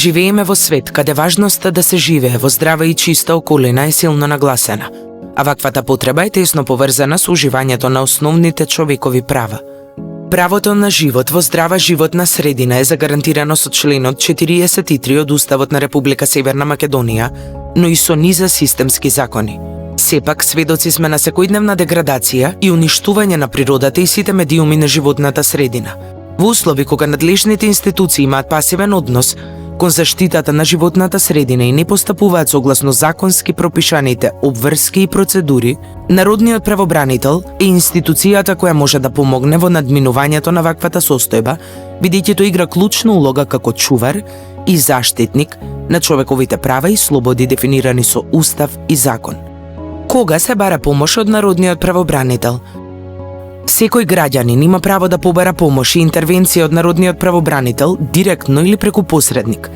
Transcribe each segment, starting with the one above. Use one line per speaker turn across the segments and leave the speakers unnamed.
Живееме во свет каде важноста да се живее во здрава и чиста околина е силно нагласена, а ваквата потреба е тесно поврзана со уживањето на основните човекови права. Правото на живот во здрава животна средина е загарантирано со членот 43 од Уставот на Република Северна Македонија, но и со низа системски закони. Сепак, сведоци сме на секојдневна деградација и уништување на природата и сите медиуми на животната средина. Во услови кога надлежните институции имаат пасивен однос кон заштитата на животната средина и не постапуваат согласно законски пропишаните обврски и процедури, Народниот правобранител е институцијата која може да помогне во надминувањето на ваквата состојба, бидејќи тој игра клучна улога како чувар и заштитник на човековите права и слободи дефинирани со устав и закон. Кога се бара помош од Народниот правобранител? Секој граѓанин има право да побара помош и интервенција од Народниот правобранител директно или преку посредник,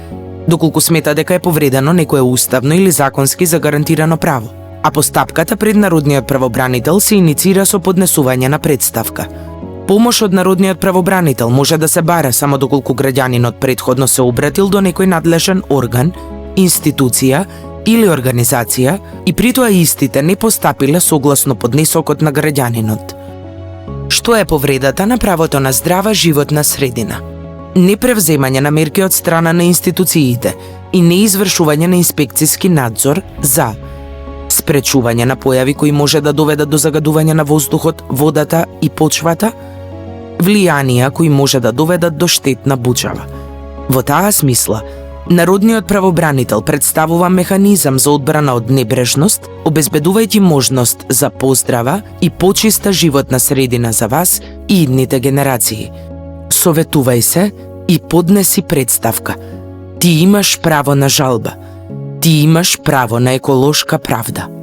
доколку смета дека е повредено некое уставно или законски загарантирано право, а постапката пред Народниот правобранител се иницира со поднесување на представка. Помош од Народниот правобранител може да се бара само доколку граѓанинот претходно се обратил до некој надлежен орган, институција или организација и при тоа истите не постапиле согласно поднесокот на граѓанинот. Што е повредата на правото на здрава животна средина? Непревземање на мерки од страна на институциите и неизвршување на инспекциски надзор за спречување на појави кои може да доведат до загадување на воздухот, водата и почвата, влијанија кои може да доведат до штетна буџава. Во таа смисла, Народниот правобранител представува механизам за одбрана од небрежност, обезбедувајќи можност за поздрава и почиста животна средина за вас и идните генерации. Советувај се и поднеси представка. Ти имаш право на жалба. Ти имаш право на еколошка правда.